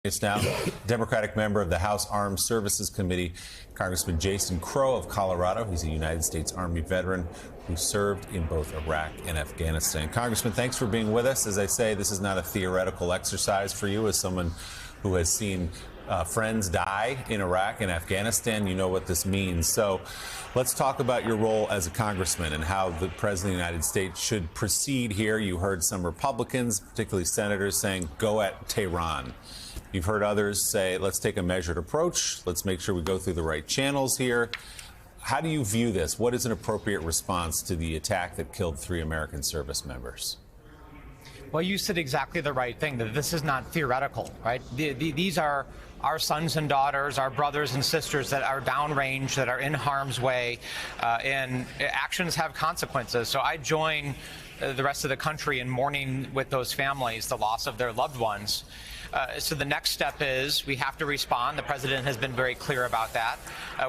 Us now, Democratic member of the House Armed Services Committee, Congressman Jason Crow of Colorado. He's a United States Army veteran who served in both Iraq and Afghanistan. Congressman, thanks for being with us. As I say, this is not a theoretical exercise for you as someone who has seen friends die in Iraq and Afghanistan. You know what this means. So let's talk about your role as a congressman and how the president of the United States should proceed here. You heard some Republicans, particularly senators, saying go at Tehran. You've heard others say, let's take a measured approach. Let's make sure we go through the right channels here. How do you view this? What is an appropriate response to the attack that killed 3 American service members? Well, you said exactly the right thing, that this is not theoretical, right? These are our sons and daughters, our brothers and sisters that are downrange, that are in harm's way, and actions have consequences. So I join the rest of the country in mourning with those families, the loss of their loved ones. So the next step is we have to respond. The president has been very clear about that.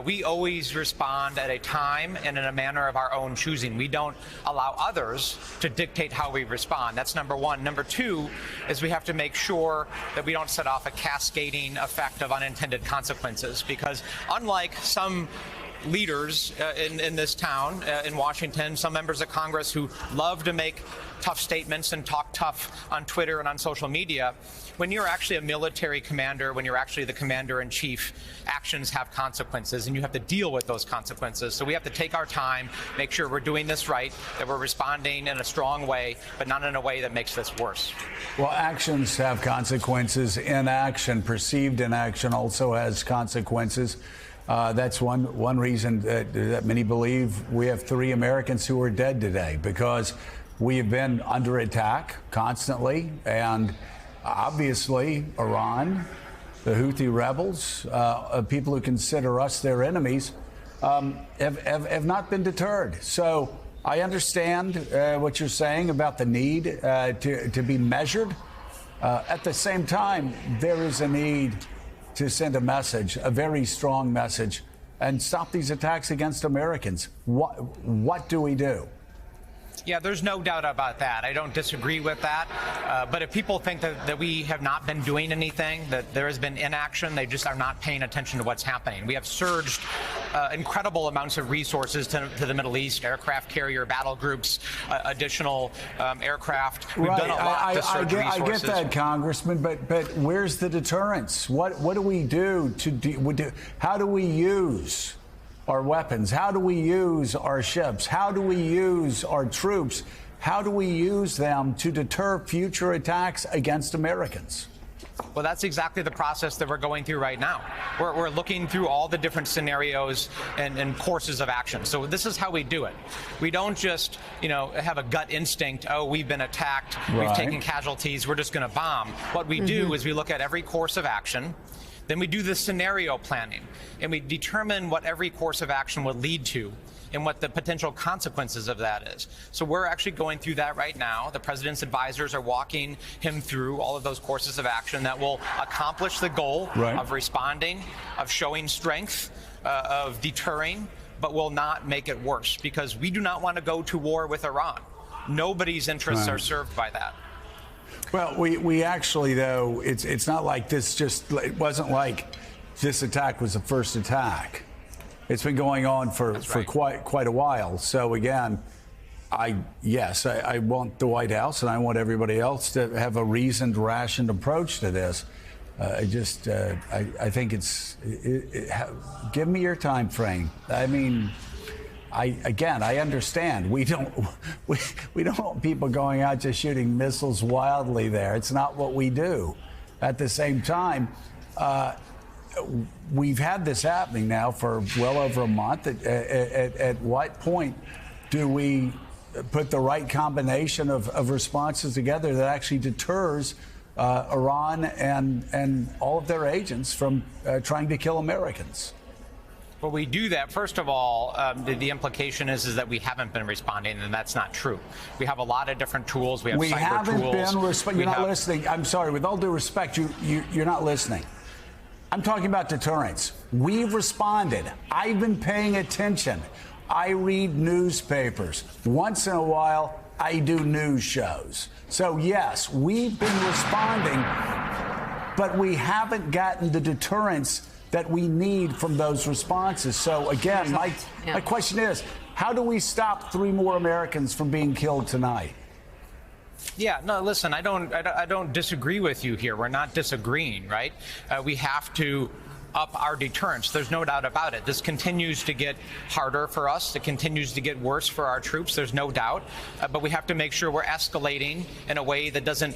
We always respond at a time and in a manner of our own choosing. We don't allow others to dictate how we respond. That's number one. Number two is we have to make sure that we don't set off a cascading effect of unintended consequences, because unlike some leaders in this town, in Washington, some members of Congress who love to make tough statements and talk tough on Twitter and on social media, when you're actually a military commander, when you're actually the commander-in-chief, actions have consequences, and you have to deal with those consequences. So we have to take our time, make sure we're doing this right, that we're responding in a strong way, but not in a way that makes this worse. Well, actions have consequences. Inaction, perceived inaction, also has consequences. That's one reason that many believe we have 3 Americans who are dead today, because we have been under attack constantly, and obviously Iran, the Houthi rebels, people who consider us their enemies, have not been deterred. So I understand what you're saying about the need to be measured. At the same time, there is a need to send a message, a very strong message, and stop these attacks against Americans. What do we do? Yeah, there's no doubt about that. I don't disagree with that. But if people think that we have not been doing anything, that there has been inaction, they just are not paying attention to what's happening. We have surged incredible amounts of resources to the Middle East, aircraft carrier battle groups, additional aircraft. We've done a lot to surge resources. I get that, Congressman, but where's the deterrence? What do we do how do we use our weapons? How do we use our ships? How do we use our troops? How do we use them to deter future attacks against Americans? Well, that's exactly the process that we're going through right now. We're looking through all the different scenarios and courses of action. So this is how we do it. We don't just, have a gut instinct, oh, we've been attacked, we've taken casualties, we're just going to bomb. What we do is we look at every course of action. Then we do the scenario planning, and we determine what every course of action would lead to and what the potential consequences of that is. So we're actually going through that right now. The president's advisors are walking him through all of those courses of action that will accomplish the goal of responding, of showing strength, of deterring, but will not make it worse, because we do not want to go to war with Iran. Nobody's interests are served by that. Well, we actually, though, it's not like this it wasn't like this attack was the first attack. It's been going on for quite a while. So, again, I want the White House and I want everybody else to have a reasoned, rationed approach to this. I think give me your time frame. I mean, I understand. We don't want people going out just shooting missiles wildly there. It's not what we do. At the same time, we've had this happening now for well over a month. At what point do we put the right combination of responses together that actually deters Iran and all of their agents from trying to kill Americans? Well, we do that. First of all, the implication is that we haven't been responding, and that's not true. We have a lot of different tools. We have cyber tools. You're not listening. I'm sorry. With all due respect, you're not listening. I'm talking about deterrence. We've responded. I've been paying attention. I read newspapers. Once in a while, I do news shows. So, yes, we've been responding. but we haven't gotten the deterrence that we need from those responses. So again, my question is, how do we stop 3 more Americans from being killed tonight? Yeah, no, listen, I don't disagree with you here. We're not disagreeing, right? We have to up our deterrence. There's no doubt about it. This continues to get harder for us. It continues to get worse for our troops. There's no doubt. But we have to make sure we're escalating in a way that doesn't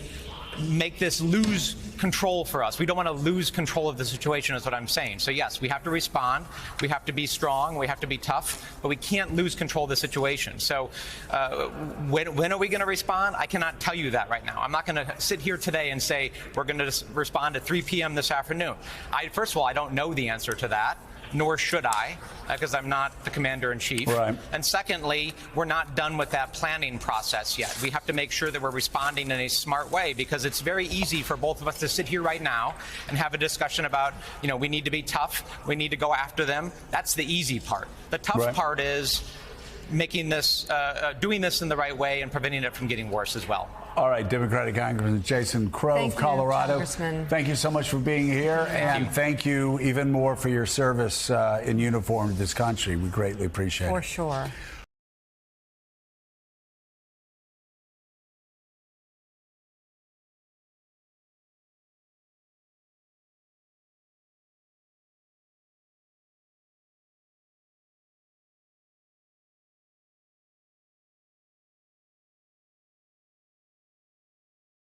make this lose control for us. We don't want to lose control of the situation is what I'm saying. So yes, we have to respond. We have to be strong. We have to be tough, but we can't lose control of the situation. So when are we going to respond? I cannot tell you that right now. I'm not going to sit here today and say we're going to respond at 3 p.m. this afternoon. First of all, I don't know the answer to that, nor should I, because I'm not the commander-in-chief. Right. And secondly, we're not done with that planning process yet. We have to make sure that we're responding in a smart way, because it's very easy for both of us to sit here right now and have a discussion about, we need to be tough, we need to go after them. That's the easy part. The tough part is making this, doing this in the right way and preventing it from getting worse as well. All right, Democratic Congressman Jason Crow of Colorado. Thank you so much for being here, and thank you even more for your service in uniform to this country. We greatly appreciate it. For sure.